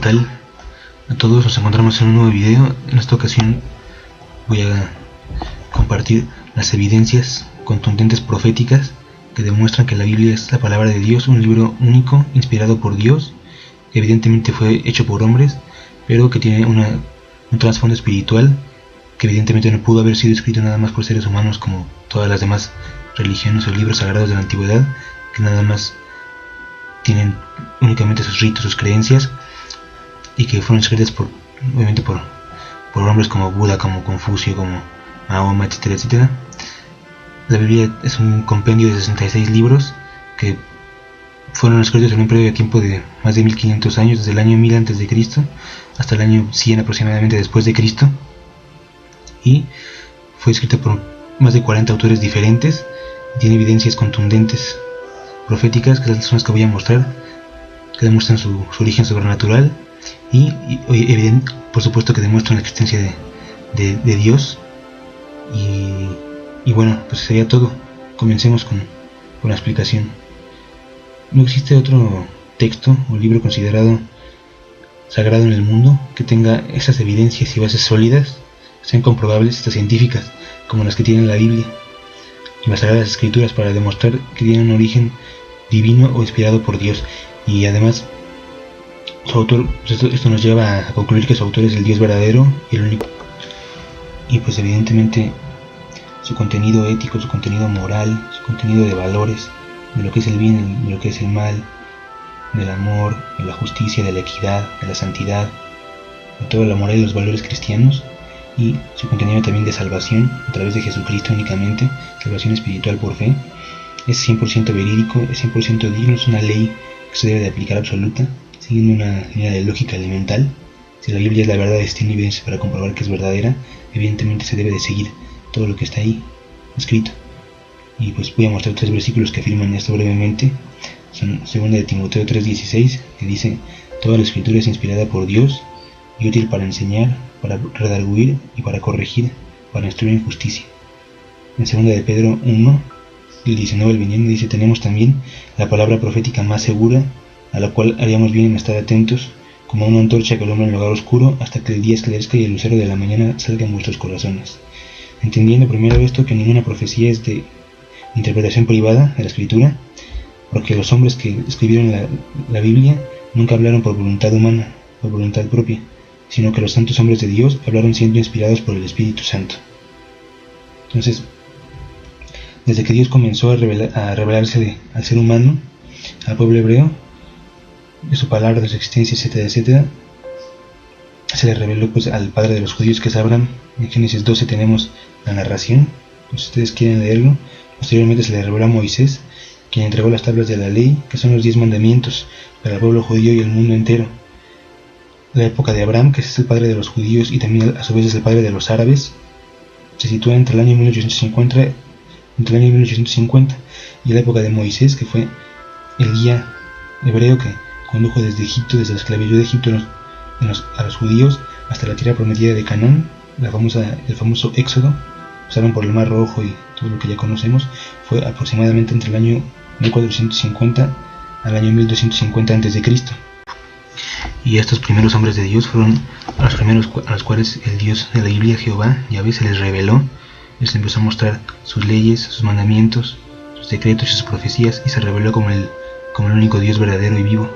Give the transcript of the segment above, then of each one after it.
tal a todos? Nos encontramos en un nuevo video. En esta ocasión voy a compartir las evidencias contundentes proféticas que demuestran que la Biblia es la palabra de Dios, un libro único, inspirado por Dios, que evidentemente fue hecho por hombres, pero que tiene un trasfondo espiritual, que evidentemente no pudo haber sido escrito nada más por seres humanos como todas las demás religiones o libros sagrados de la antigüedad, que nada más tienen únicamente sus ritos, sus creencias, y que fueron escritas obviamente por hombres como Buda, como Confucio, como Mahoma, etcétera, etcétera. La Biblia es un compendio de 66 libros que fueron escritos en un periodo de tiempo de más de 1500 años, desde el año 1000 a.C. hasta el año 100 aproximadamente después de Cristo, y fue escrita por más de 40 autores diferentes. Tiene evidencias contundentes proféticas, que son las que voy a mostrar, que demuestran su origen sobrenatural y por supuesto que demuestran la existencia de Dios. Y bueno, pues sería todo. Comencemos con la explicación. No existe otro texto o libro considerado sagrado en el mundo que tenga esas evidencias y bases sólidas, sean comprobables, hasta científicas, como las que tiene la Biblia y las Sagradas Escrituras, para demostrar que tienen un origen divino o inspirado por Dios. Y además, su autor, esto nos lleva a concluir que su autor es el Dios verdadero y el único. Y pues evidentemente su contenido ético, su contenido moral, su contenido de valores, de lo que es el bien, de lo que es el mal, del amor, de la justicia, de la equidad, de la santidad, de toda la moral y los valores cristianos, y su contenido también de salvación a través de Jesucristo únicamente, salvación espiritual por fe, es 100% verídico, es 100% digno, es una ley que se debe de aplicar absoluta, siguiendo una línea de lógica elemental. Si la Biblia es la verdad, tiene evidencias para comprobar que es verdadera, evidentemente se debe de seguir todo lo que está ahí escrito. Y pues voy a mostrar 3 versículos que afirman esto brevemente. Son 2 de Timoteo 3:16, que dice: toda la escritura es inspirada por Dios y útil para enseñar, para redarguir y para corregir, para instruir en justicia. En 2 de Pedro 1, del 19 al 21, dice: tenemos también la palabra profética más segura, a la cual haríamos bien en estar atentos, como una antorcha que alumbra en el lugar oscuro, hasta que el día esclarezca y el lucero de la mañana salga en vuestros corazones. Entendiendo primero esto, que ninguna profecía es de interpretación privada de la Escritura, porque los hombres que escribieron la Biblia nunca hablaron por voluntad humana, por voluntad propia, sino que los santos hombres de Dios hablaron siendo inspirados por el Espíritu Santo. Entonces, desde que Dios comenzó a revelarse al ser humano, al pueblo hebreo, de su palabra, de su existencia, etcétera, etcétera, se le reveló pues al padre de los judíos, que es Abraham. En Génesis 12 tenemos la narración, pues si ustedes quieren leerlo. Posteriormente se le reveló a Moisés, quien entregó las tablas de la ley, que son los 10 mandamientos para el pueblo judío y el mundo entero. La época de Abraham, que es el padre de los judíos y también a su vez es el padre de los árabes, se sitúa entre el año 1850 y la época de Moisés, que fue el guía hebreo que condujo desde Egipto, desde la esclavitud de Egipto a los judíos hasta la tierra prometida de Canaán, el famoso Éxodo. Pasaron por el Mar Rojo y todo lo que ya conocemos. Fue aproximadamente entre el año 1450 al año 1250 a.C. Y estos primeros hombres de Dios fueron a los cuales el Dios de la Biblia, Jehová, Yahvé, se les reveló. Les empezó a mostrar sus leyes, sus mandamientos, sus decretos y sus profecías, y se reveló como el único Dios verdadero y vivo,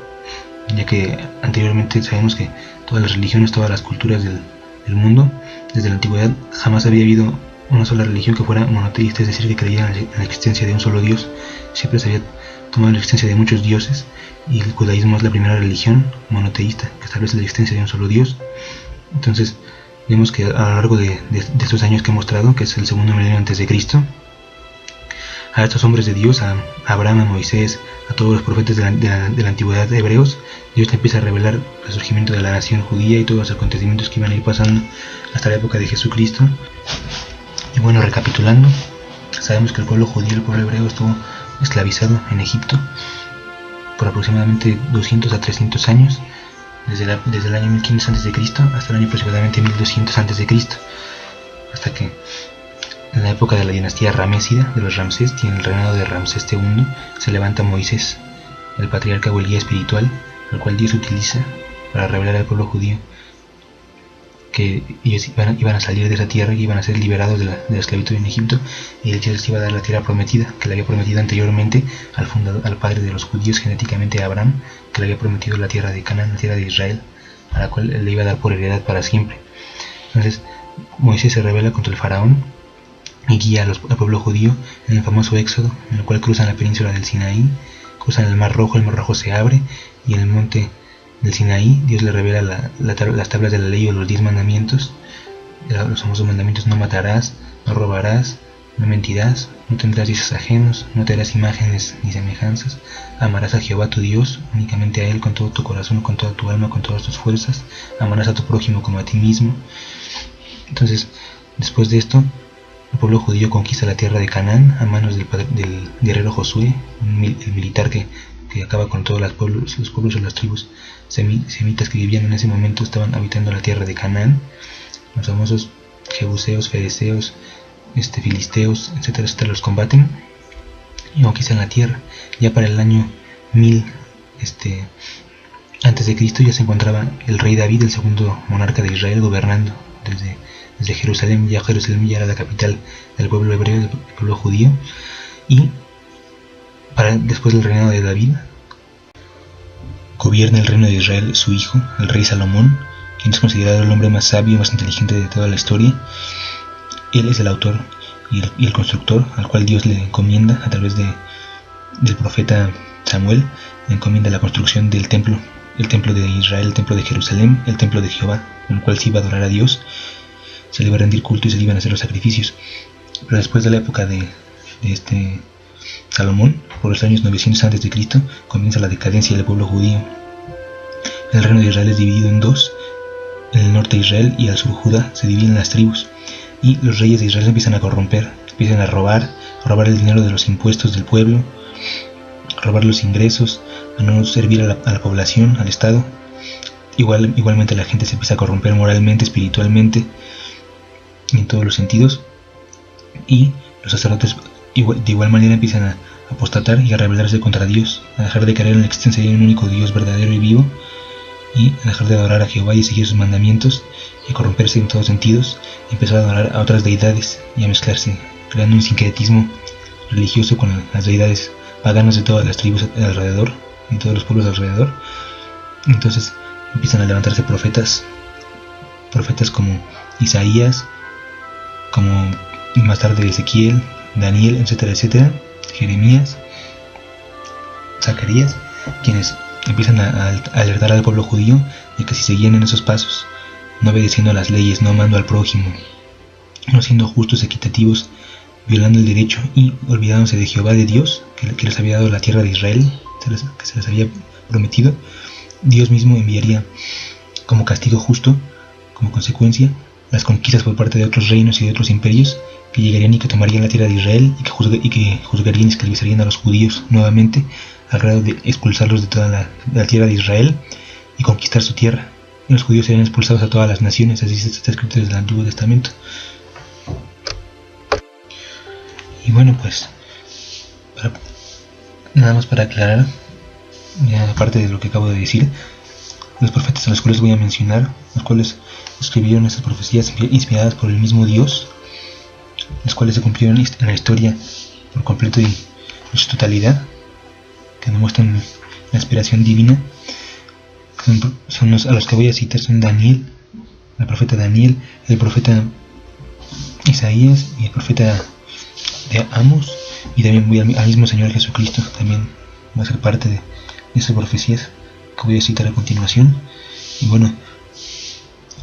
ya que anteriormente sabemos que todas las religiones, todas las culturas del mundo, desde la antigüedad, jamás había habido una sola religión que fuera monoteísta, es decir, que creyera en la existencia de un solo Dios. Siempre se había tomado la existencia de muchos dioses, y el judaísmo es la primera religión monoteísta que establece la existencia de un solo Dios. Entonces vemos que a lo largo de estos años que he mostrado, que es el segundo milenio antes de Cristo, a estos hombres de Dios, a Abraham, a Moisés, a todos los profetas de la antigüedad de hebreos, Dios te empieza a revelar el surgimiento de la nación judía y todos los acontecimientos que iban a ir pasando hasta la época de Jesucristo. Y bueno, recapitulando, sabemos que el pueblo judío, el pueblo hebreo, estuvo esclavizado en Egipto por aproximadamente 200 a 300 años, desde el año 1500 a.C. hasta el año aproximadamente 1200 a.C., hasta que en la época de la dinastía ramésida, de los Ramsés, tiene el reinado de Ramsés II, se levanta Moisés, el patriarca o el guía espiritual, al cual Dios utiliza para revelar al pueblo judío que ellos iban a salir de esa tierra y iban a ser liberados de la esclavitud en Egipto, y el Dios les iba a dar la tierra prometida, que le había prometido anteriormente al padre de los judíos, genéticamente a Abraham, que le había prometido la tierra de Canaán, la tierra de Israel, a la cual le iba a dar por heredad para siempre. Entonces Moisés se rebela contra el faraón y guía al pueblo judío en el famoso Éxodo, en el cual cruzan la península del Sinaí, cruzan el Mar Rojo se abre, y en el monte del Sinaí Dios le revela las tablas de la ley o los 10 mandamientos, los famosos mandamientos: no matarás, no robarás, no mentirás, no tendrás dioses ajenos, no te harás imágenes ni semejanzas, amarás a Jehová tu Dios, únicamente a Él con todo tu corazón, con toda tu alma, con todas tus fuerzas, amarás a tu prójimo como a ti mismo. Entonces, después de esto, el pueblo judío conquista la tierra de Canaán a manos del guerrero Josué, el militar que acaba con todos los pueblos o las tribus semitas que vivían en ese momento. Estaban habitando la tierra de Canaán, los famosos jebuseos, fereceos, filisteos, etcétera, los combaten y conquistan la tierra. Ya para el año 1000 antes de Cristo ya se encontraba el rey David, el segundo monarca de Israel, gobernando desde Jerusalén. Ya Jerusalén ya era la capital del pueblo hebreo, del pueblo judío, y después del reinado de David gobierna el reino de Israel su hijo, el rey Salomón, quien es considerado el hombre más sabio, más inteligente de toda la historia. Él es el autor y el constructor, al cual Dios le encomienda a través del profeta Samuel, le encomienda la construcción del templo, el templo de Israel, el templo de Jerusalén, el templo de Jehová, en el cual se iba a adorar a Dios, se le iba a rendir culto y se le iban a hacer los sacrificios. Pero después de la época de Salomón, por los años 900 a.C., comienza la decadencia del pueblo judío. El reino de Israel es dividido en dos: en el norte Israel y al sur Judá. Se dividen las tribus, y los reyes de Israel empiezan a corromper, empiezan a robar el dinero de los impuestos del pueblo, a robar los ingresos, a no servir a la población, al Estado. Igualmente la gente se empieza a corromper moralmente, espiritualmente, y en todos los sentidos, y los sacerdotes de igual manera empiezan a apostatar y a rebelarse contra Dios, a dejar de creer en la existencia de un único Dios verdadero y vivo, y a dejar de adorar a Jehová y seguir sus mandamientos, y a corromperse en todos sentidos, y empezar a adorar a otras deidades y a mezclarse, creando un sincretismo religioso con las deidades paganas de todas las tribus alrededor y todos los pueblos alrededor. Entonces empiezan a levantarse profetas como Isaías, como más tarde Ezequiel, Daniel, etcétera, etcétera, Jeremías, Zacarías, quienes empiezan a alertar al pueblo judío de que si seguían en esos pasos, no obedeciendo a las leyes, no amando al prójimo, no siendo justos, equitativos, violando el derecho y olvidándose de Jehová, de Dios, que les había dado la tierra de Israel, que se les había prometido, Dios mismo enviaría como castigo justo, como consecuencia, las conquistas por parte de otros reinos y de otros imperios que llegarían y que tomarían la tierra de Israel y que juzgarían y esclavizarían a los judíos nuevamente, al grado de expulsarlos de toda la tierra de Israel y conquistar su tierra. Y los judíos serían expulsados a todas las naciones, así está escrito desde el Antiguo Testamento. Y bueno, pues nada más para aclarar, ya aparte de lo que acabo de decir, los profetas a los cuales voy a mencionar, los cuales escribieron esas profecías inspiradas por el mismo Dios, las cuales se cumplieron en la historia por completo y en su totalidad, que demuestran la inspiración divina, son a los que voy a citar: son Daniel, el profeta Daniel, el profeta Isaías y el profeta de Amos, y también voy al mismo Señor Jesucristo, también va a ser parte de esas profecías que voy a citar a continuación. Y bueno,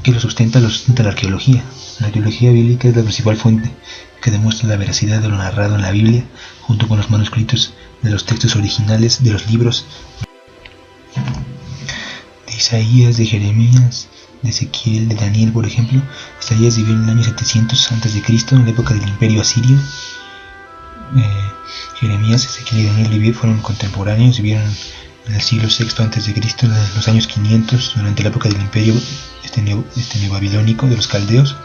¿qué lo sustenta? Lo sustenta la arqueología. La arqueología bíblica es la principal fuente que demuestra la veracidad de lo narrado en la Biblia, junto con los manuscritos de los textos originales de los libros de Isaías, de Jeremías, de Ezequiel, de Daniel, por ejemplo. Isaías vivió en el año 700 a.C., en la época del Imperio Asirio. Jeremías, Ezequiel y Daniel fueron contemporáneos, vivieron en el siglo VI a.C., en los años 500, durante la época del Imperio neobabilónico de los caldeos.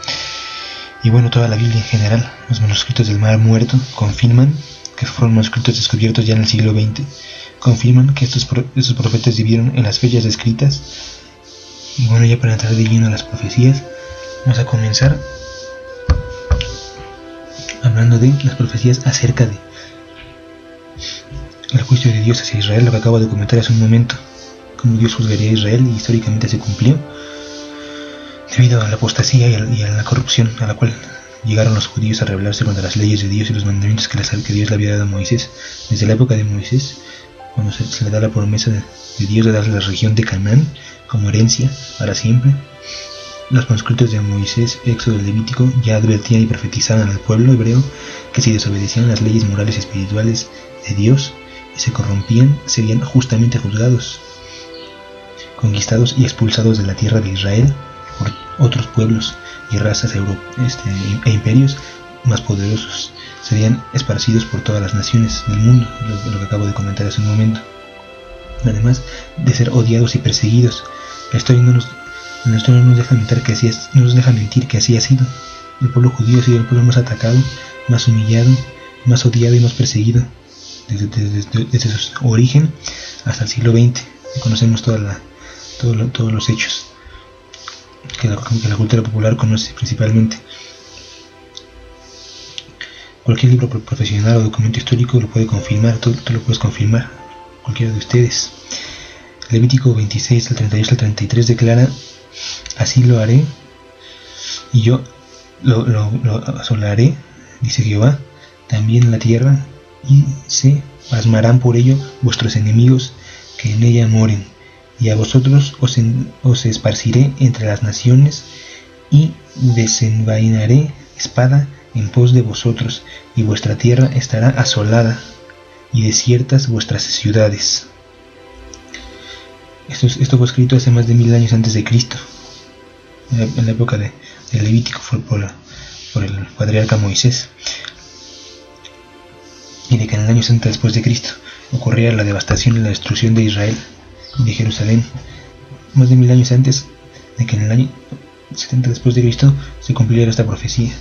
Y bueno, toda la Biblia en general, los manuscritos del Mar Muerto confirman que fueron manuscritos descubiertos ya en el siglo XX, confirman que estos profetas vivieron en las fechas descritas Y bueno, ya para entrar de lleno a las profecías, vamos a comenzar hablando de las profecías acerca de el juicio de Dios hacia Israel, lo que acabo de comentar hace un momento, cómo Dios juzgaría a Israel, y históricamente se cumplió debido a la apostasía y a la corrupción a la cual llegaron los judíos a rebelarse contra las leyes de Dios y los mandamientos que Dios le había dado a Moisés. Desde la época de Moisés, cuando se le da la promesa de Dios de darle la región de Canaán como herencia para siempre, los manuscritos de Moisés, Éxodo y Levítico ya advertían y profetizaban al pueblo hebreo que si desobedecían las leyes morales y espirituales de Dios y se corrompían, serían justamente juzgados, conquistados y expulsados de la tierra de Israel por otros pueblos y razas e imperios más poderosos. Serían esparcidos por todas las naciones del mundo, lo que acabo de comentar hace un momento. Además de ser odiados y perseguidos, la historia no nos deja mentir que así ha sido. El pueblo judío ha sido el pueblo más atacado, más humillado, más odiado y más perseguido desde su origen hasta el siglo XX. Y conocemos todos los hechos que la cultura popular conoce principalmente. Cualquier libro profesional o documento histórico lo puede confirmar, tú lo puedes confirmar, cualquiera de ustedes. Levítico 26, del 38 al 33 declara: así lo haré, y yo lo asolaré, dice Jehová, también en la tierra, y se pasmarán por ello vuestros enemigos que en ella moren, y a vosotros os esparciré entre las naciones, y desenvainaré espada en pos de vosotros, y vuestra tierra estará asolada, y desiertas vuestras ciudades. Esto fue escrito hace más de 1000 años antes de Cristo, en la época de Levítico, fue por el patriarca Moisés. Y de que en el año 60 después de Cristo ocurría la devastación y la destrucción de Israel y de Jerusalén. Más de 1000 años antes de que en el año 70 después de Cristo se cumpliera esta profecía,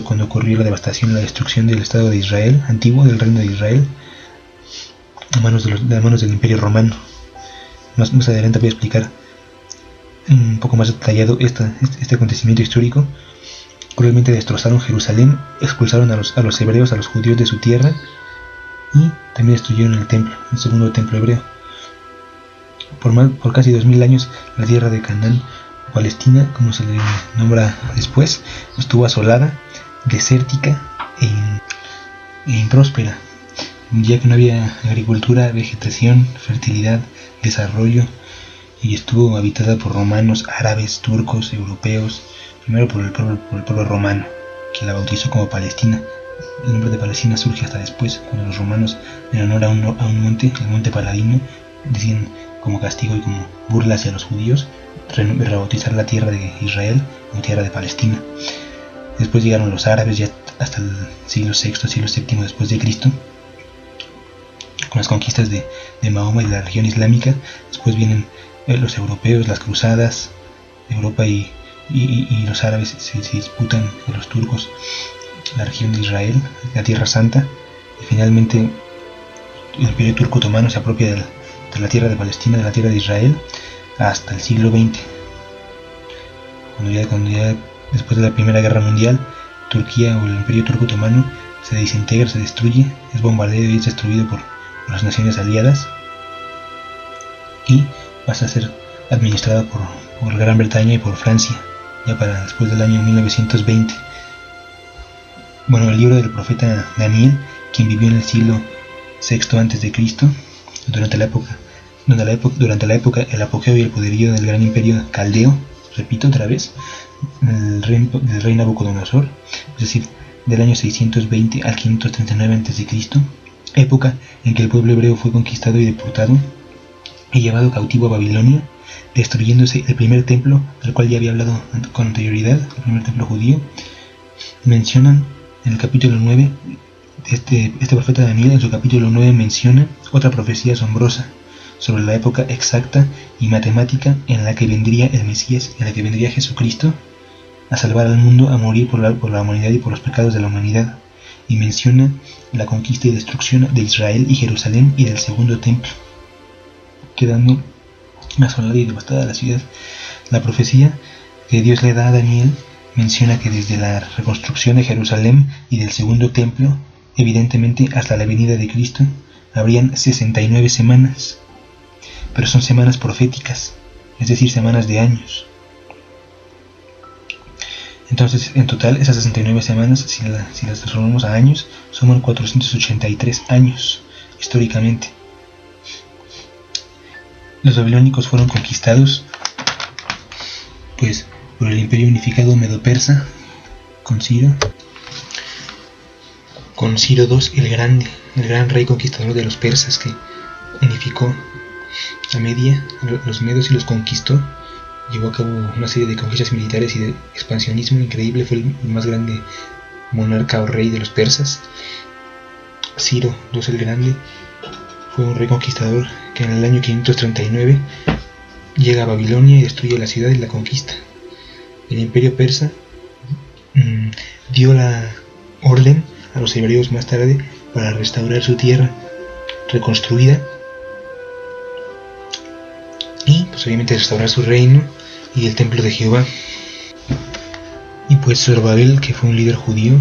cuando ocurrió la devastación y la destrucción del Estado de Israel antiguo, del reino de Israel, a manos del Imperio Romano. Más adelante voy a explicar un poco más detallado este acontecimiento histórico. Cruelmente destrozaron Jerusalén, expulsaron a los hebreos, a los judíos de su tierra, y también destruyeron el templo, el segundo templo hebreo. Por casi 2000 años, la tierra de Canaán, Palestina, como se le nombra después, estuvo asolada, desértica e impróspera, ya que no había agricultura, vegetación, fertilidad, desarrollo, y estuvo habitada por romanos, árabes, turcos, europeos, primero por el pueblo romano, que la bautizó como Palestina. El nombre de Palestina surge hasta después, cuando los romanos, en honor a un monte, el monte Paladino, decían como castigo y como burla hacia los judíos, rebautizar la tierra de Israel como tierra de Palestina. Después llegaron los árabes, ya hasta el siglo VI, siglo VII después de Cristo, con las conquistas de Mahoma y de la región islámica. Después vienen los europeos, las cruzadas. Europa y los árabes se disputan con los turcos la región de Israel, la Tierra Santa, y finalmente el Imperio Turco Otomano se apropia de la tierra de Palestina, de la tierra de Israel, hasta el siglo XX, cuando ya después de la Primera Guerra Mundial, Turquía o el Imperio Turco Otomano se desintegra, se destruye, es bombardeado y es destruido por las naciones aliadas, y pasa a ser administrada por Gran Bretaña y por Francia, ya para después del año 1920. Bueno, el libro del profeta Daniel, quien vivió en el siglo VI a.C., durante la época el apogeo y el poderío del gran imperio caldeo, repito otra vez, del rey Nabucodonosor, es decir, del año 620 al 539 a.C., época en que el pueblo hebreo fue conquistado y deportado y llevado cautivo a Babilonia, destruyéndose el primer templo, del cual ya había hablado con anterioridad, el primer templo judío. Mencionan en el capítulo 9, este profeta Daniel, en su capítulo 9 menciona otra profecía asombrosa sobre la época exacta y matemática en la que vendría el Mesías, en la que vendría Jesucristo a salvar al mundo, a morir por la humanidad y por los pecados de la humanidad, y menciona la conquista y destrucción de Israel y Jerusalén y del segundo templo, quedando asolada y devastada la ciudad. La profecía que Dios le da a Daniel menciona que desde la reconstrucción de Jerusalén y del segundo templo, evidentemente hasta la venida de Cristo, habrían 69 semanas, pero son semanas proféticas, es decir, semanas de años. Entonces, en total, esas 69 semanas, si las transformamos a años, suman 483 años, históricamente. Los babilónicos fueron conquistados, pues, por el imperio unificado medo-persa, con Ciro II el Grande, el gran rey conquistador de los persas, que unificó a Media, los medos, y los conquistó. Llevó a cabo una serie de conquistas militares y de expansionismo increíble. Fue el más grande monarca o rey de los persas. Ciro II el Grande fue un rey conquistador que en el año 539 llega a Babilonia y destruye la ciudad y la conquista. El imperio persa dio la orden a los hebreos más tarde para restaurar su tierra reconstruida y pues obviamente restaurar su reino y el templo de Jehová. Y pues Zorobabel, que fue un líder judío,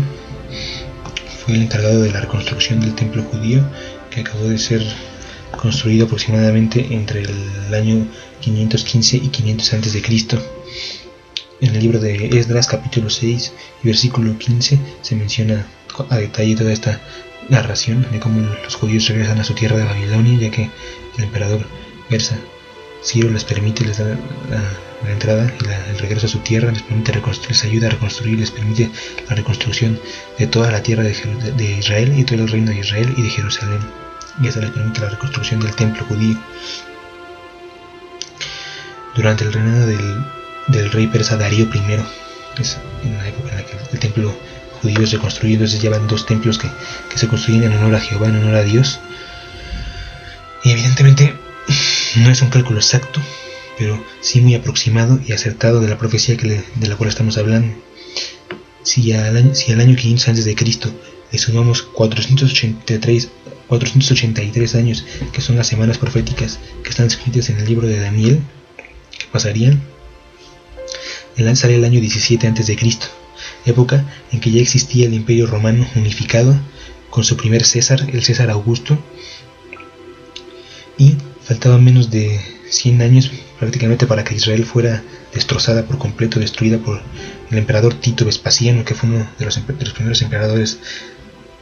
fue el encargado de la reconstrucción del templo judío, que acabó de ser construido aproximadamente entre el año 515 y 500 a.C. En el libro de Esdras, capítulo 6 y versículo 15, se menciona a detalle toda esta narración de cómo los judíos regresan a su tierra de Babilonia, ya que el emperador persa Ciro les permite, les da la entrada y el regreso a su tierra, les permite reconstruir, les ayuda a reconstruir, les permite la reconstrucción de toda la tierra de Israel y todo el reino de Israel y de Jerusalén, y hasta les permite la reconstrucción del templo judío. Durante el reinado del rey persa Darío I, es en la época en la que el templo judío es reconstruido. Entonces llevan dos templos que se construyen en honor a Jehová, en honor a Dios, y evidentemente no es un cálculo exacto, pero sí muy aproximado y acertado de la profecía de la cual estamos hablando. Si al año 500 a.C. le sumamos 483 años, que son las semanas proféticas que están escritas en el libro de Daniel, ¿qué pasarían? Sale el año 17 a.C., época en que ya existía el imperio romano unificado con su primer César, el César Augusto, y faltaban menos de 100 años prácticamente para que Israel fuera destrozada por completo, destruida por el emperador Tito Vespasiano, que fue uno de los primeros emperadores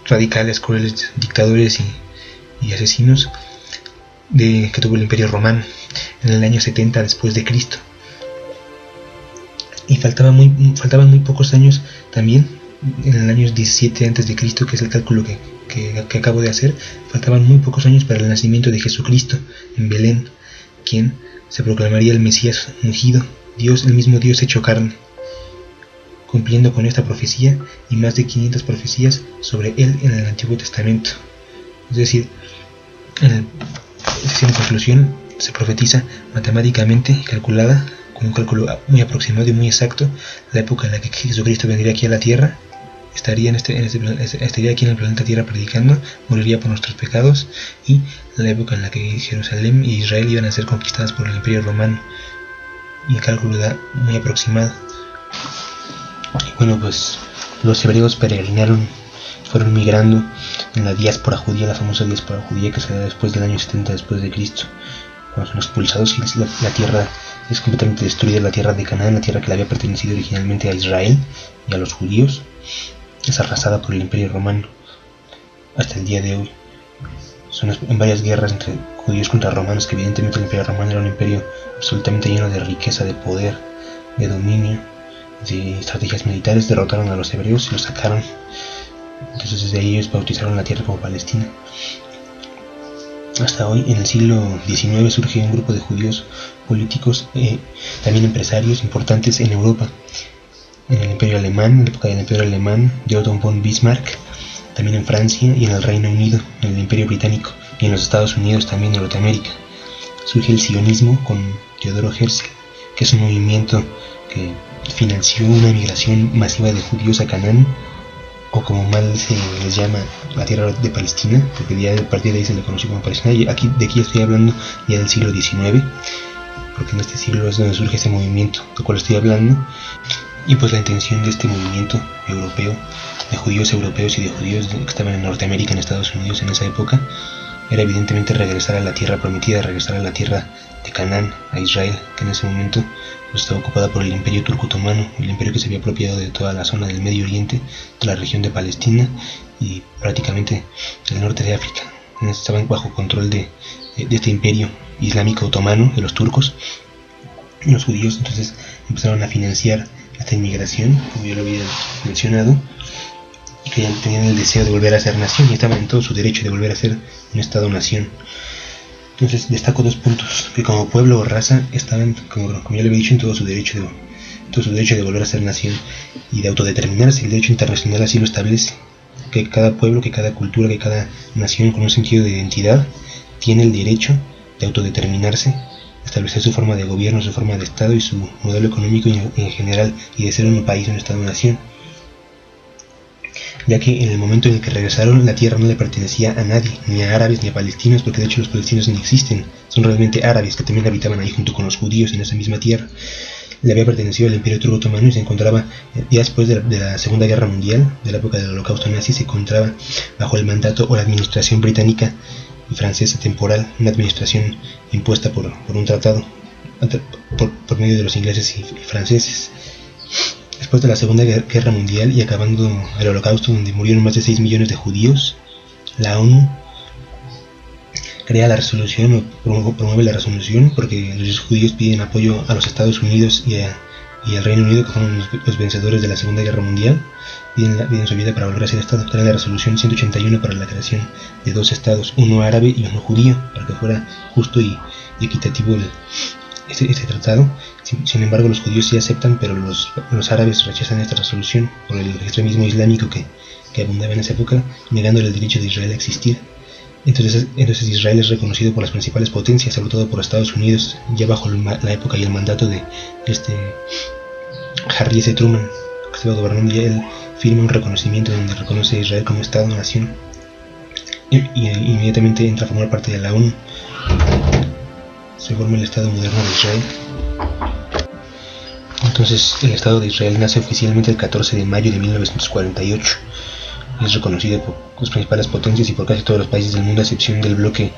radicales, crueles, dictadores y asesinos que tuvo el imperio romano en el año 70 después de Cristo. Y faltaban muy pocos años también, en el año 17 a.C., que es el cálculo que acabo de hacer. Faltaban muy pocos años para el nacimiento de Jesucristo en Belén, quien se proclamaría el Mesías ungido, el mismo Dios hecho carne, cumpliendo con esta profecía y más de 500 profecías sobre él en el Antiguo Testamento. Es decir, en conclusión, se profetiza matemáticamente calculada, con un cálculo muy aproximado y muy exacto, la época en la que Jesucristo vendría aquí a la tierra, estaría aquí en el planeta Tierra predicando, moriría por nuestros pecados, y la época en la que Jerusalén y Israel iban a ser conquistadas por el Imperio Romano, y el cálculo da muy aproximado. Y bueno, pues los hebreos peregrinaron, fueron migrando en la diáspora judía, la famosa diáspora judía que se da después del año 70 después de Cristo, cuando son expulsados y la tierra es completamente destruida, la tierra de Canaán, la tierra que le había pertenecido originalmente a Israel y a los judíos, es arrasada por el Imperio Romano hasta el día de hoy. Son en varias guerras entre judíos contra romanos, que evidentemente el Imperio Romano era un imperio absolutamente lleno de riqueza, de poder, de dominio, de estrategias militares. Derrotaron a los hebreos y los sacaron. Entonces desde ahí ellos bautizaron la tierra como Palestina. Hasta hoy, en el siglo XIX, surge un grupo de judíos políticos, también empresarios importantes en Europa. En el Imperio Alemán, en la época del Imperio Alemán, de Otto von Bismarck, también en Francia y en el Reino Unido, en el Imperio Británico, y en los Estados Unidos, también en Norteamérica. Surge el sionismo con Teodoro Herzl, que es un movimiento que financió una migración masiva de judíos a Canaán, o como mal se les llama, la tierra de Palestina, porque ya a partir de ahí se le conoció como Palestina, y de aquí estoy hablando ya del siglo XIX, porque en este siglo es donde surge ese movimiento del cual estoy hablando. Y pues la intención de este movimiento europeo, de judíos europeos y de judíos que estaban en Norteamérica, en Estados Unidos en esa época, era evidentemente regresar a la tierra prometida, regresar a la tierra de Canaán, a Israel, que en ese momento pues, estaba ocupada por el Imperio Turco Otomano, el imperio que se había apropiado de toda la zona del Medio Oriente, de la región de Palestina y prácticamente del norte de África. Estaban bajo control de este imperio islámico otomano, de los turcos. Y los judíos entonces empezaron a financiar esta inmigración, como yo lo había mencionado, y que tenían el deseo de volver a ser nación y estaban en todo su derecho de volver a ser un estado-nación. Entonces destaco 2 puntos: que como pueblo o raza estaban, como ya lo había dicho, en todo su derecho de volver a ser nación y de autodeterminarse. El derecho internacional así lo establece, que cada pueblo, que cada cultura, que cada nación con un sentido de identidad tiene el derecho de autodeterminarse, establecer su forma de gobierno, su forma de estado y su modelo económico en general, y de ser un país, un estado-nación, ya que en el momento en el que regresaron la tierra no le pertenecía a nadie, ni a árabes ni a palestinos, porque de hecho los palestinos no existen, son realmente árabes que también habitaban ahí junto con los judíos en esa misma tierra. Le había pertenecido al Imperio Turco Otomano y se encontraba, ya después de la Segunda Guerra Mundial, de la época del Holocausto nazi, se encontraba bajo el mandato o la administración británica y francesa temporal, una administración impuesta por un tratado por medio de los ingleses y franceses. Después de la Segunda Guerra Mundial y acabando el Holocausto, donde murieron más de 6 millones de judíos, la ONU crea la resolución, o promueve la resolución, porque los judíos piden apoyo a los Estados Unidos y al Reino Unido, que fueron los vencedores de la Segunda Guerra Mundial, piden su ayuda para volver a ser Estado. Crea la resolución 181 para la creación de 2 estados, uno árabe y uno judío, para que fuera justo y equitativo este tratado. Sin embargo, los judíos sí aceptan, pero los árabes rechazan esta resolución por el extremismo islámico que abundaba en esa época, negándole el derecho de Israel a existir. Entonces Israel es reconocido por las principales potencias, sobre todo por Estados Unidos, ya bajo la época y el mandato de Harry S. Truman, que estaba gobernando. Ya él firma un reconocimiento donde reconoce a Israel como Estado-nación y inmediatamente entra a formar parte de la ONU. Se forma el Estado moderno de Israel. Entonces el Estado de Israel nace oficialmente el 14 de mayo de 1948. Es reconocido por las principales potencias y por casi todos los países del mundo, a excepción del bloque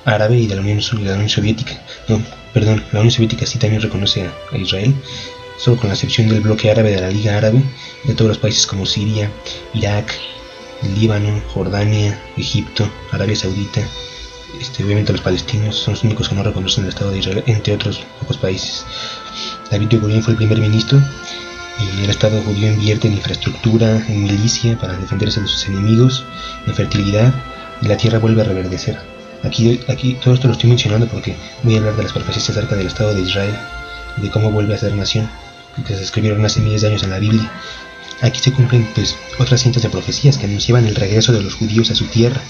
árabe y de la Unión Soviética. La Unión Soviética sí también reconoce a Israel, solo con la excepción del bloque árabe, de la Liga Árabe, de todos los países como Siria, Irak, Líbano, Jordania, Egipto, Arabia Saudita. Obviamente los palestinos son los únicos que no reconocen el Estado de Israel, entre otros pocos países. David Ben Gurión fue el primer ministro, y el Estado judío invierte en infraestructura, en milicia para defenderse de sus enemigos, en fertilidad, y la tierra vuelve a reverdecer. Aquí todo esto lo estoy mencionando porque voy a hablar de las profecías acerca del Estado de Israel, de cómo vuelve a ser nación, que se escribieron hace miles de años en la Biblia. Aquí se cumplen otras cientos de profecías que anunciaban el regreso de los judíos a su tierra,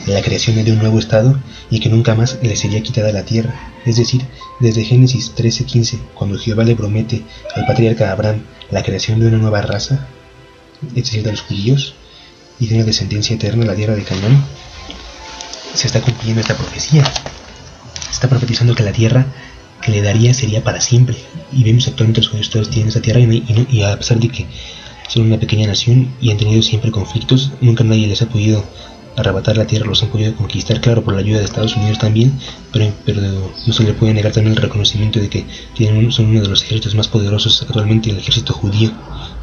la creación de un nuevo estado y que nunca más les sería quitada la tierra. Es decir, desde Génesis 13:15, cuando Jehová le promete al patriarca Abraham la creación de una nueva raza, es decir, de los judíos, y de una descendencia eterna, la tierra de Canaán, se está cumpliendo esta profecía. Se está profetizando que la tierra que le daría sería para siempre, y vemos actualmente los judíos todos tienen esa tierra, y a pesar de que son una pequeña nación y han tenido siempre conflictos, nunca nadie les ha podido arrebatar la tierra, los han podido conquistar, claro, por la ayuda de Estados Unidos también, pero no se le puede negar también el reconocimiento de que son uno de los ejércitos más poderosos actualmente, el ejército judío,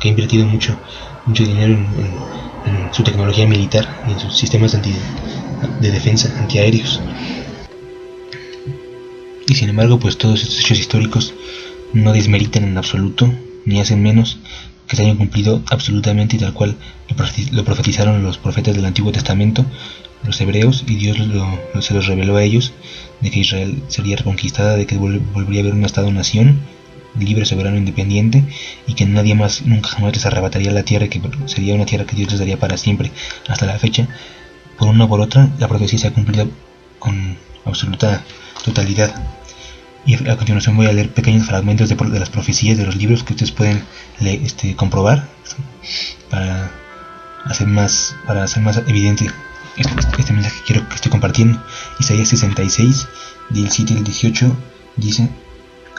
que ha invertido mucho dinero en su tecnología militar y en sus sistemas de defensa antiaéreos. Y sin embargo, pues todos estos hechos históricos no desmeritan en absoluto, ni hacen menos que se hayan cumplido absolutamente y tal cual lo profetizaron los profetas del Antiguo Testamento, los hebreos, y Dios se los reveló a ellos, de que Israel sería reconquistada, de que volvería a haber un Estado-nación libre, soberano, independiente, y que nadie más nunca jamás les arrebataría la tierra, que sería una tierra que Dios les daría para siempre. Hasta la fecha, por una o por otra, la profecía se ha cumplido con absoluta totalidad. Y a continuación voy a leer pequeños fragmentos de las profecías de los libros que ustedes pueden comprobar para hacer más evidente este mensaje que estoy compartiendo. Isaías 66, del 7 al 18, dice: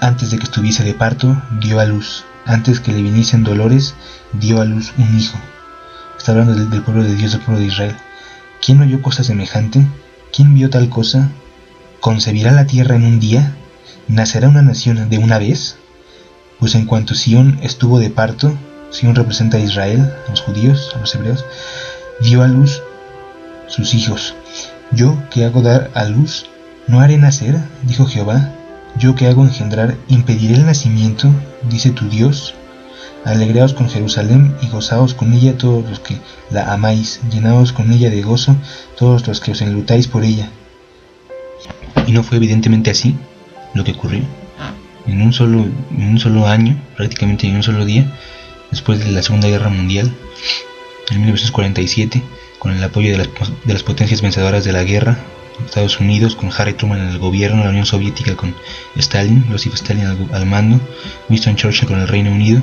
antes de que estuviese de parto, dio a luz. Antes que le viniesen dolores, dio a luz un hijo. Está hablando del pueblo de Dios, del pueblo de Israel. ¿Quién oyó cosa semejante? ¿Quién vio tal cosa? ¿Concebirá la tierra en un día? ¿Nacerá una nación de una vez? Pues en cuanto Sión estuvo de parto, Sión representa a Israel, a los judíos, a los hebreos, dio a luz sus hijos. Yo que hago dar a luz, ¿no haré nacer? Dijo Jehová. Yo que hago engendrar, ¿impediré el nacimiento? Dice tu Dios. Alegraos con Jerusalén y gozaos con ella todos los que la amáis, llenaos con ella de gozo todos los que os enlutáis por ella. Y no fue evidentemente así lo que ocurrió. En un solo año, prácticamente en un solo día, después de la Segunda Guerra Mundial, en 1947, con el apoyo de las potencias vencedoras de la guerra, Estados Unidos con Harry Truman en el gobierno, la Unión Soviética con Stalin, Joseph Stalin al mando, Winston Churchill con el Reino Unido,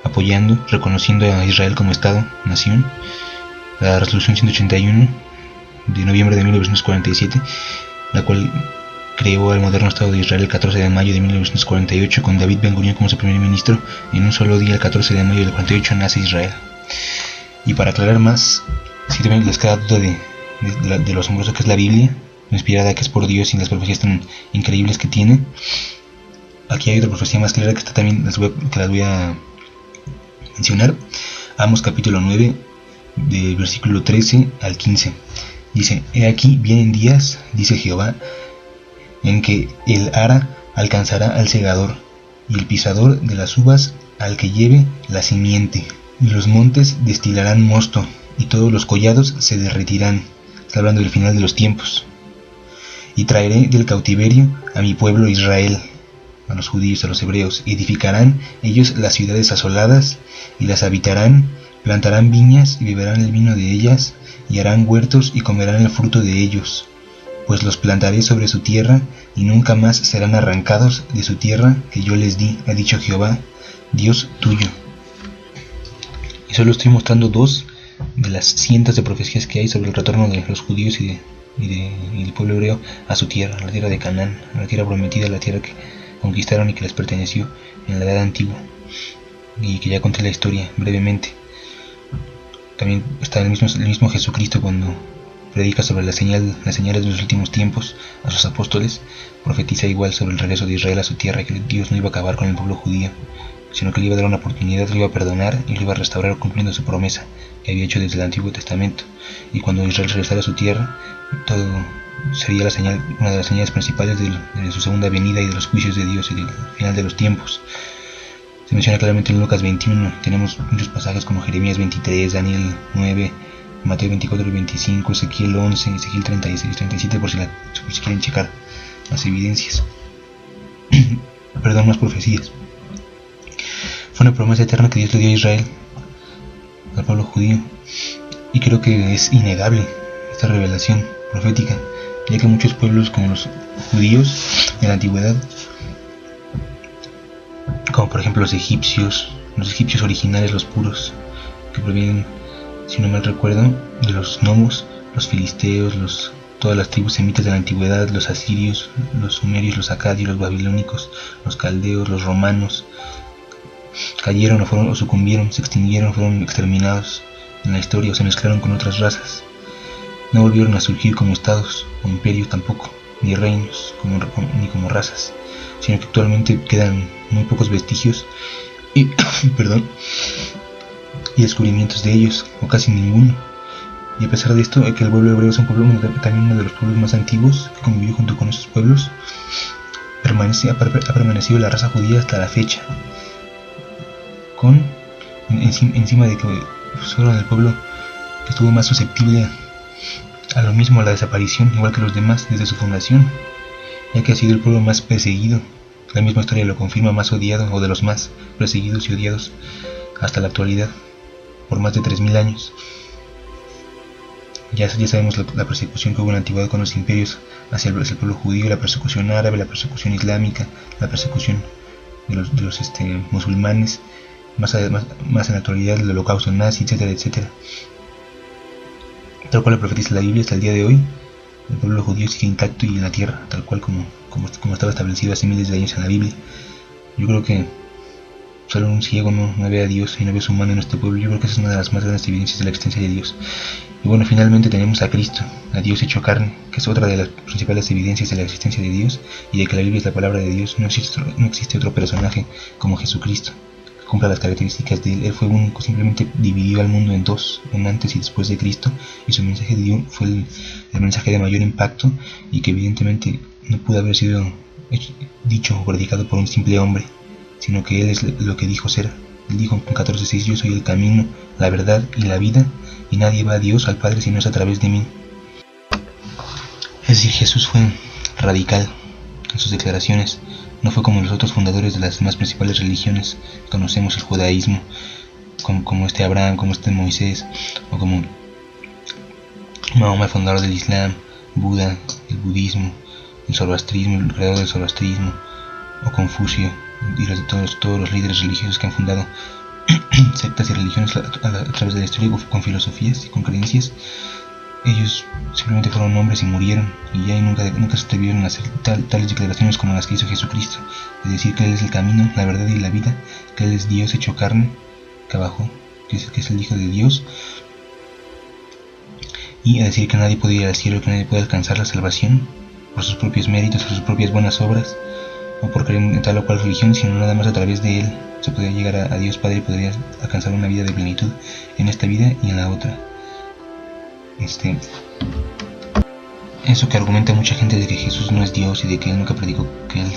apoyando, reconociendo a Israel como Estado, nación, la resolución 181 de noviembre de 1947, la cual creó el moderno Estado de Israel el 14 de mayo de 1948 con David Ben Gurion como su primer ministro. En un solo día, el 14 de mayo del 48, nace Israel. Y para aclarar más, si también les queda duda de lo asombroso que es la Biblia, lo inspirada que es por Dios y las profecías tan increíbles que tiene, aquí hay otra profecía más clara que está también, que las voy a mencionar. Amos capítulo 9, del versículo 13 al 15. Dice: He aquí vienen días, dice Jehová, en que el ara alcanzará al segador, y el pisador de las uvas al que lleve la simiente, y los montes destilarán mosto, y todos los collados se derretirán. Está hablando del final de los tiempos. Y traeré del cautiverio a mi pueblo Israel, a los judíos, a los hebreos. Edificarán ellos las ciudades asoladas, y las habitarán, plantarán viñas y beberán el vino de ellas, y harán huertos y comerán el fruto de ellos. Pues los plantaré sobre su tierra, y nunca más serán arrancados de su tierra que yo les di, ha dicho Jehová, Dios tuyo. Y solo estoy mostrando dos de las cientos de profecías que hay sobre el retorno de los judíos y del pueblo hebreo a su tierra, a la tierra de Canaán, a la tierra prometida, a la tierra que conquistaron y que les perteneció en la edad antigua, y que ya conté la historia brevemente. También está el mismo Jesucristo cuando predica sobre las señales de los últimos tiempos a sus apóstoles, profetiza igual sobre el regreso de Israel a su tierra, que Dios no iba a acabar con el pueblo judío, sino que le iba a dar una oportunidad, le iba a perdonar y le iba a restaurar cumpliendo su promesa que había hecho desde el Antiguo Testamento. Y cuando Israel regresara a su tierra, todo sería una de las señales principales de su segunda venida y de los juicios de Dios y del final de los tiempos. Se menciona claramente en Lucas 21, tenemos muchos pasajes como Jeremías 23, Daniel 9, Mateo 24 y 25, Ezequiel 11, Ezequiel 36, 37, por si quieren checar las evidencias. Perdón, más profecías. Fue una promesa eterna que Dios le dio a Israel, al pueblo judío, y creo que es innegable esta revelación profética, ya que muchos pueblos como los judíos de la antigüedad, como por ejemplo los egipcios originales, los puros, que provienen, si no mal recuerdo, de los gnomos, los filisteos, todas las tribus semitas de la antigüedad, los asirios, los sumerios, los acadios, los babilónicos, los caldeos, los romanos, cayeron o sucumbieron, se extinguieron, fueron exterminados en la historia o se mezclaron con otras razas. No volvieron a surgir como estados o imperios tampoco, ni reinos ni como razas, sino que actualmente quedan muy pocos vestigios y descubrimientos de ellos, o casi ninguno. Y a pesar de esto, que el pueblo hebreo es un pueblo, también uno de los pueblos más antiguos que convivió junto con esos pueblos, ha permanecido la raza judía hasta la fecha, encima de que fueron el pueblo que estuvo más susceptible a lo mismo, a la desaparición, igual que los demás desde su fundación, ya que ha sido el pueblo más perseguido. La misma historia lo confirma, más odiado, o de los más perseguidos y odiados hasta la actualidad, por más de 3000 años. Ya sabemos la persecución que hubo en la antigüedad con los imperios hacia el pueblo judío, la persecución árabe, la persecución islámica, la persecución de los musulmanes, más en la actualidad el holocausto nazi, etcétera, etcétera. Tal cual lo profetiza la Biblia, hasta el día de hoy el pueblo judío sigue intacto y en la tierra, tal cual como como estaba establecido hace miles de años en la Biblia. Yo creo que solo un ciego no ve a Dios y no ve a su mano en este pueblo. Yo creo que esa es una de las más grandes evidencias de la existencia de Dios. Y bueno, finalmente tenemos a Cristo, a Dios hecho carne, que es otra de las principales evidencias de la existencia de Dios y de que la Biblia es la palabra de Dios. No existe otro personaje como Jesucristo que cumpla las características de él. Él fue único, simplemente dividió al mundo en dos, un antes y después de Cristo, y su mensaje fue el mensaje de mayor impacto y que evidentemente no pudo haber sido dicho o predicado por un simple hombre, sino que él es lo que dijo ser. Él dijo en 14:6: yo soy el camino, la verdad y la vida, y nadie va a Dios, al Padre, si no es a través de mí. Es decir, Jesús fue radical en sus declaraciones. No fue como los otros fundadores de las demás principales religiones. Conocemos el judaísmo, como Abraham, como Moisés, o como Mahoma, el fundador del Islam, Buda, el budismo, el zoroastrismo, el creador del zoroastrismo, o Confucio, y todos los líderes religiosos que han fundado sectas y religiones a través de la historia, con filosofías y con creencias. Ellos simplemente fueron hombres y murieron, y ya nunca se atrevieron a hacer tales declaraciones como las que hizo Jesucristo, de decir que Él es el camino, la verdad y la vida, que Él es Dios hecho carne, que bajó, que es el Hijo de Dios, y a decir que nadie puede ir al cielo, que nadie puede alcanzar la salvación por sus propios méritos, por sus propias buenas obras, o por creer en tal o cual religión, sino nada más a través de Él se podría llegar a Dios Padre y podría alcanzar una vida de plenitud en esta vida y en la otra. Eso que argumenta mucha gente de que Jesús no es Dios y de que Él nunca predicó que Él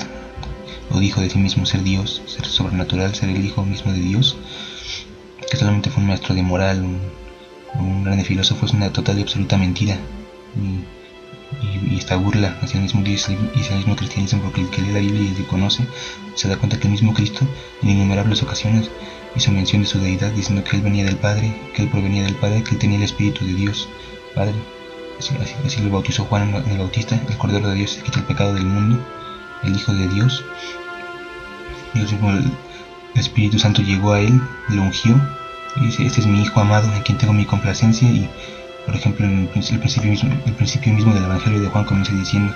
o dijo de sí mismo ser Dios, ser sobrenatural, ser el Hijo mismo de Dios, que solamente fue un maestro de moral, un grande filósofo, es una total y absoluta mentira. Y esta burla hacia el mismo Dios y hacia el mismo cristianismo, porque el que lee la Biblia y el que conoce se da cuenta que el mismo Cristo en innumerables ocasiones hizo mención de su deidad, diciendo que Él venía del Padre, que Él provenía del Padre, que Él tenía el Espíritu de Dios Padre. Así lo bautizó Juan el Bautista: el Cordero de Dios que quita el pecado del mundo, el Hijo de Dios. Dios mismo, el Espíritu Santo llegó a Él, lo ungió y dice: este es mi Hijo amado en quien tengo mi complacencia. Y por ejemplo, el principio mismo del Evangelio de Juan comienza diciendo,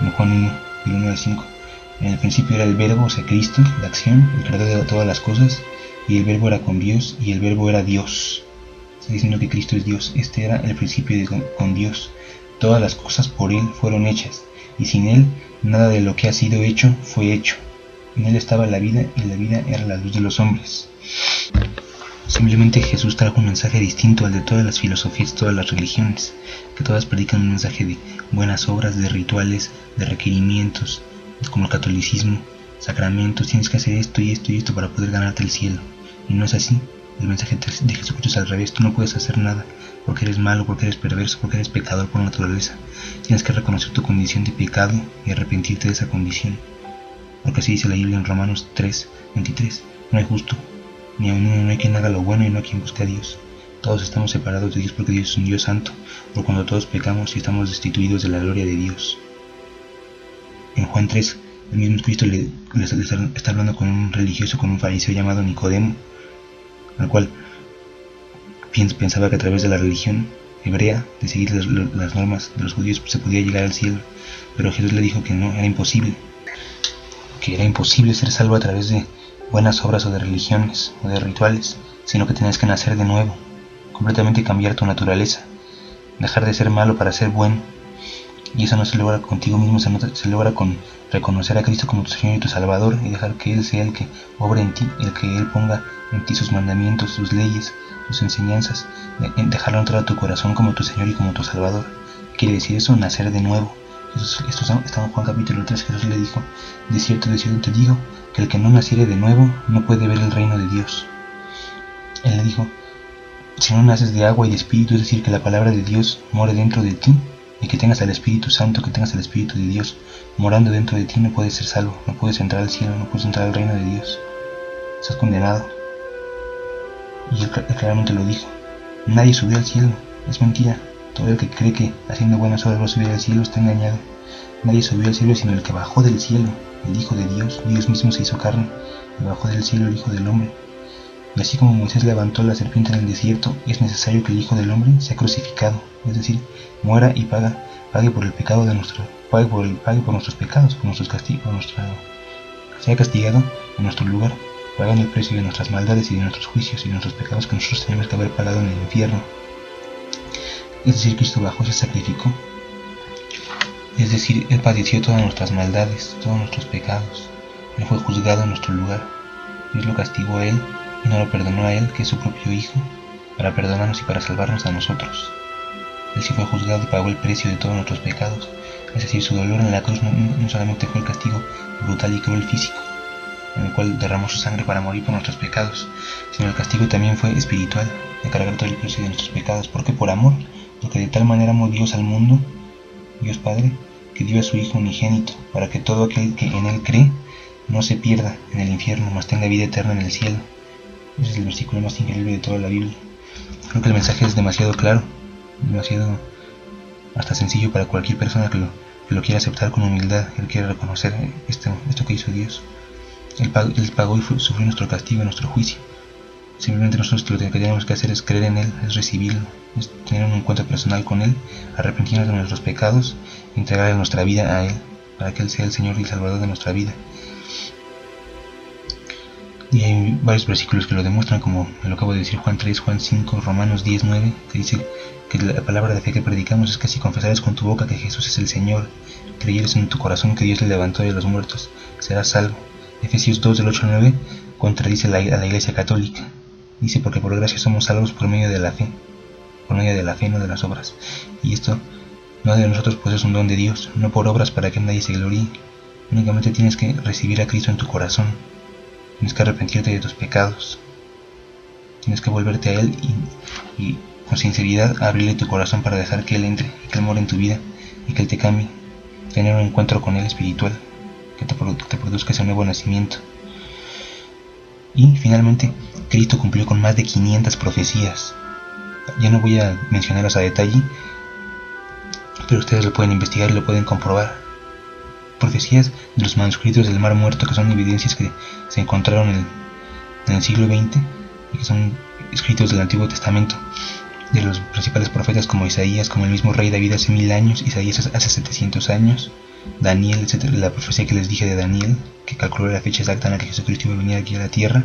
en Juan 1, del 1 al 5: en el principio era el Verbo, o sea, Cristo, la acción, el creador de todas las cosas, y el Verbo era con Dios, y el Verbo era Dios. Está diciendo que Cristo es Dios. Este era el principio con Dios. Todas las cosas por Él fueron hechas, y sin Él nada de lo que ha sido hecho fue hecho. En Él estaba la vida, y la vida era la luz de los hombres. Simplemente Jesús trajo un mensaje distinto al de todas las filosofías, todas las religiones, que todas predican un mensaje de buenas obras, de rituales, de requerimientos, como el catolicismo, sacramentos: tienes que hacer esto y esto y esto para poder ganarte el cielo. Y no es así. El mensaje de Jesucristo es al revés. Tú no puedes hacer nada porque eres malo, porque eres perverso, porque eres pecador por naturaleza. Tienes que reconocer tu condición de pecado y arrepentirte de esa condición, porque así dice la Biblia en Romanos 3:23: no hay justo, ni aun uno, no hay quien haga lo bueno y no hay quien busque a Dios. Todos estamos separados de Dios porque Dios es un Dios santo, por cuando todos pecamos y estamos destituidos de la gloria de Dios. En Juan 3, el mismo Cristo le está hablando con un religioso, con un fariseo llamado Nicodemo, al cual pensaba que a través de la religión hebrea, de seguir las normas de los judíos, se podía llegar al cielo. Pero Jesús le dijo que no, era imposible, que era imposible ser salvo a través de buenas obras o de religiones o de rituales, sino que tenías que nacer de nuevo, completamente cambiar tu naturaleza, dejar de ser malo para ser bueno. Y eso no se logra contigo mismo, se logra con reconocer a Cristo como tu Señor y tu Salvador, y dejar que Él sea el que obre en ti, el que Él ponga en ti sus mandamientos, sus leyes, sus enseñanzas, dejarlo entrar a tu corazón como tu Señor y como tu Salvador. ¿Qué quiere decir eso? Nacer de nuevo. Esto está en Juan capítulo 3, Jesús le dijo: de cierto te digo, que el que no naciere de nuevo no puede ver el reino de Dios. Él le dijo: si no naces de agua y de espíritu, es decir, que la palabra de Dios more dentro de ti, y que tengas al Espíritu Santo, que tengas al Espíritu de Dios morando dentro de ti, no puedes ser salvo, no puedes entrar al cielo, no puedes entrar al reino de Dios. Estás condenado. Y él claramente lo dijo: nadie subió al cielo. Es mentira. Todo el que cree que haciendo buenas obras va a subir al cielo está engañado. Nadie subió al cielo sino el que bajó del cielo, el Hijo de Dios. Dios mismo se hizo carne y bajó del cielo el Hijo del Hombre. Y así como Moisés levantó la serpiente en el desierto, es necesario que el Hijo del Hombre sea crucificado, es decir, muera y pague por el pecado de nuestro pague por nuestros pecados, por nuestros castigos, sea castigado en nuestro lugar, pagando el precio de nuestras maldades y de nuestros juicios y de nuestros pecados que nosotros tenemos que haber pagado en el infierno. Es decir, Cristo bajó, se sacrificó. Es decir, Él padeció todas nuestras maldades, todos nuestros pecados. Él fue juzgado en nuestro lugar. Dios lo castigó a Él y no lo perdonó a Él, que es su propio Hijo, para perdonarnos y para salvarnos a nosotros. Él sí fue juzgado y pagó el precio de todos nuestros pecados. Es decir, su dolor en la cruz no solamente fue el castigo brutal y cruel físico, en el cual derramó su sangre para morir por nuestros pecados, sino el castigo también fue espiritual, de cargar todo el precio de nuestros pecados. ¿Por qué? Por amor, porque de tal manera amó Dios al mundo, Dios Padre, que dio a su Hijo unigénito, para que todo aquel que en Él cree no se pierda en el infierno, mas tenga vida eterna en el cielo. Ese es el versículo más increíble de toda la Biblia. Creo que el mensaje es demasiado claro, demasiado hasta sencillo para cualquier persona que lo quiera aceptar con humildad, que quiera reconocer esto que hizo Dios. Él pagó y sufrió nuestro castigo, nuestro juicio. Simplemente nosotros lo que tenemos que hacer es creer en Él, es recibirlo, es tener un encuentro personal con Él, arrepentirnos de nuestros pecados, entregarle nuestra vida a Él, para que Él sea el Señor y Salvador de nuestra vida. Y hay varios versículos que lo demuestran, como me lo acabo de decir, Juan 3, Juan 5, Romanos 10, 9, que dice que la palabra de fe que predicamos es que si confesares con tu boca que Jesús es el Señor, creyeres en tu corazón que Dios le levantó de los muertos, serás salvo. Efesios 2, del 8 al 9, contradice a la Iglesia Católica. Dice, porque por gracia somos salvos por medio de la fe, no de las obras. Y esto no de nosotros, pues es un don de Dios, no por obras para que nadie se gloríe. Únicamente tienes que recibir a Cristo en tu corazón. Tienes que arrepentirte de tus pecados. Tienes que volverte a Él y con sinceridad abrirle tu corazón para dejar que Él entre y que Él more en tu vida y que Él te cambie. Tener un encuentro con Él espiritual que te produzca ese nuevo nacimiento. Y finalmente, Cristo cumplió con más de 500 profecías. Ya no voy a mencionarlas a detalle, pero ustedes lo pueden investigar y lo pueden comprobar. Profecías de los manuscritos del Mar Muerto, que son evidencias que se encontraron en el siglo XX y que son escritos del Antiguo Testamento, de los principales profetas como Isaías, como el mismo rey David hace 1000 años, Isaías hace 700 años, Daniel, etc. La profecía que les dije de Daniel, que calculó la fecha exacta en la que Jesucristo iba a venir aquí a la tierra,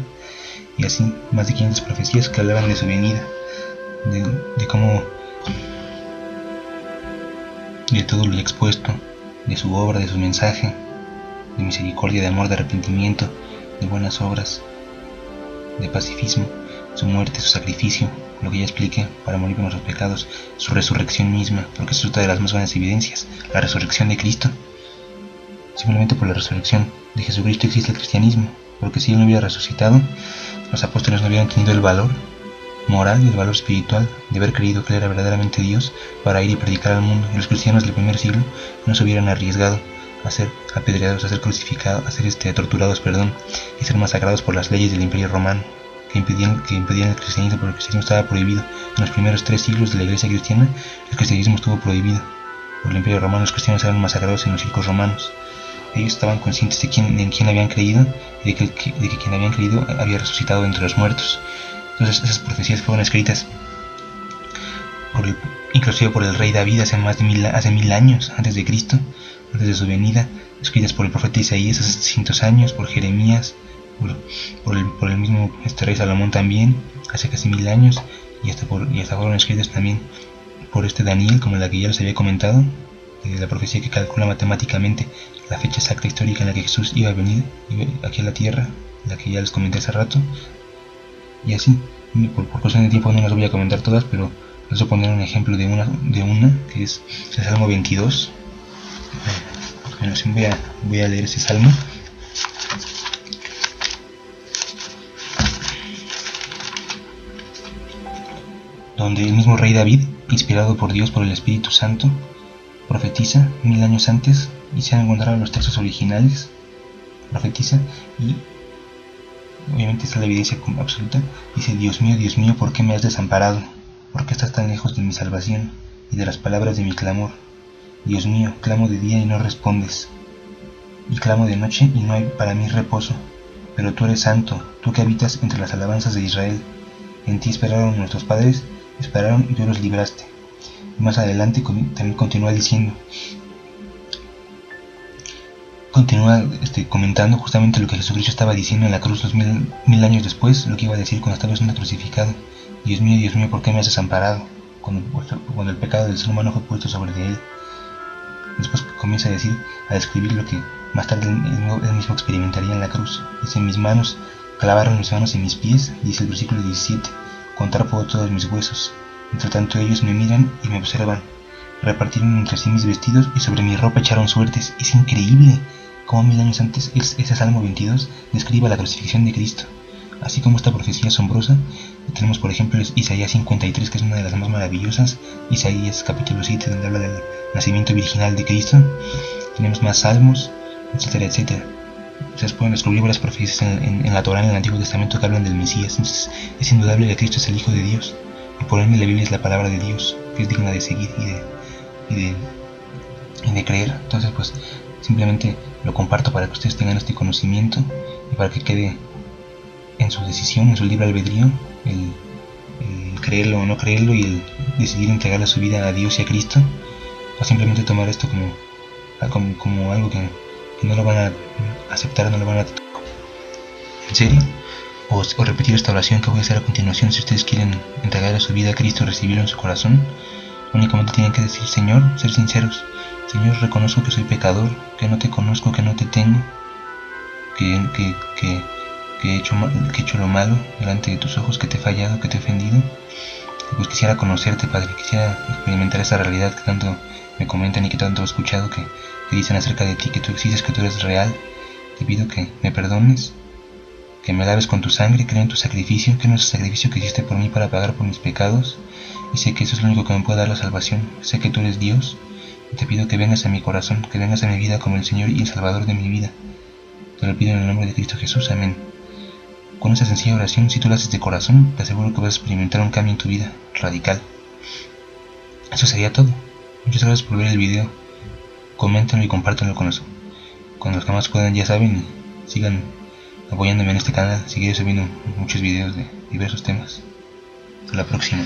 y así más de 500 profecías que hablaban de su venida, de cómo, de todo lo expuesto, de su obra, de su mensaje, de misericordia, de amor, de arrepentimiento, de buenas obras, de pacifismo, su muerte, su sacrificio, lo que ya expliqué, para morir por nuestros pecados, su resurrección misma, porque es otra de las más grandes evidencias, la resurrección de Cristo. Simplemente por la resurrección de Jesucristo existe el cristianismo, porque si Él no hubiera resucitado, los apóstoles no hubieran tenido el valor moral y el valor espiritual de haber creído que Él era verdaderamente Dios para ir y predicar al mundo. Y los cristianos del primer siglo no se hubieran arriesgado a ser apedreados, a ser crucificados, a ser torturados, y ser masacrados por las leyes del Imperio Romano, que impedían el cristianismo, porque el cristianismo estaba prohibido. En los primeros 3 siglos de la Iglesia cristiana, el cristianismo estuvo prohibido por el Imperio Romano. Los cristianos eran masacrados en los circos romanos. Ellos estaban conscientes de quién habían creído y de que quien habían creído había resucitado entre los muertos. Entonces esas profecías fueron escritas inclusive por el rey David hace 1000 años antes de Cristo, antes de su venida, escritas por el profeta Isaías hace 700 años, por Jeremías, por el mismo rey Salomón también, hace casi 1000 años, y hasta fueron escritas también por Daniel, como la que ya les había comentado, de la profecía que calcula matemáticamente la fecha exacta histórica en la que Jesús iba a venir aquí a la tierra, la que ya les comenté hace rato. Y así, por cuestión de tiempo no las voy a comentar todas, pero les voy a poner un ejemplo de una que es el Salmo 22. Bueno, voy a leer ese salmo. Donde el mismo rey David, inspirado por Dios por el Espíritu Santo, profetiza 1000 años antes, y se han encontrado los textos originales, profetiza, y obviamente está la evidencia absoluta. Dice: Dios mío, ¿por qué me has desamparado? ¿Por qué estás tan lejos de mi salvación y de las palabras de mi clamor? Dios mío, clamo de día y no respondes, y clamo de noche y no hay para mí reposo. Pero tú eres santo, tú que habitas entre las alabanzas de Israel. En ti esperaron nuestros padres, esperaron y tú los libraste. Y más adelante también continúa diciendo: continúa comentando justamente lo que Jesucristo estaba diciendo en la cruz 2000 años después, lo que iba a decir cuando estaba siendo crucificado. Dios mío, ¿por qué me has desamparado? Cuando el pecado del ser humano fue puesto sobre de él. Después comienza a describir lo que más tarde él mismo experimentaría en la cruz. Dice: mis manos clavaron mis manos en mis pies, dice el versículo 17, contar puedo todos mis huesos. Entre tanto ellos me miran y me observan. Repartieron entre sí mis vestidos y sobre mi ropa echaron suertes. Es increíble cómo 1000 años antes ese Salmo 22 describe la crucifixión de Cristo. Así como esta profecía asombrosa, tenemos por ejemplo Isaías 53, que es una de las más maravillosas, Isaías capítulo 7, donde habla del nacimiento virginal de Cristo. Tenemos más salmos, etcétera, etcétera. Ustedes pueden descubrir varias profecías en la Torá, en el Antiguo Testamento, que hablan del Mesías. Entonces es indudable que Cristo es el Hijo de Dios, y por ende la Biblia es la palabra de Dios, que es digna de seguir y de creer. Entonces pues simplemente lo comparto para que ustedes tengan este conocimiento y para que quede en su decisión, en su libre albedrío, el creerlo o no creerlo, y el decidir entregarle su vida a Dios y a Cristo, o simplemente tomar esto como algo que no lo van a aceptar, no lo van a en serio, o repetir esta oración que voy a hacer a continuación. Si ustedes quieren entregarle su vida a Cristo, recibirlo en su corazón, únicamente tienen que decir: Señor, ser sinceros: Señor, reconozco que soy pecador, que no te conozco, que no te tengo, que he hecho lo malo delante de tus ojos, que te he fallado, que te he ofendido. Y pues quisiera conocerte, Padre, quisiera experimentar esa realidad que tanto me comentan y que tanto he escuchado, que dicen acerca de ti, que tú existes, que tú eres real. Te pido que me perdones, que me laves con tu sangre. Creo en tu sacrificio, creo en ese sacrificio que hiciste por mí para pagar por mis pecados, y sé que eso es lo único que me puede dar la salvación. Sé que tú eres Dios, y te pido que vengas a mi corazón, que vengas a mi vida como el Señor y el Salvador de mi vida. Te lo pido en el nombre de Cristo Jesús, amén. Con esa sencilla oración, si tú la haces de corazón, te aseguro que vas a experimentar un cambio en tu vida, radical. Eso sería todo. Muchas gracias por ver el video. Coméntenlo y compártanlo con los que más puedan, ya saben, y sigan apoyándome en este canal. Seguiré subiendo muchos videos de diversos temas. Hasta la próxima.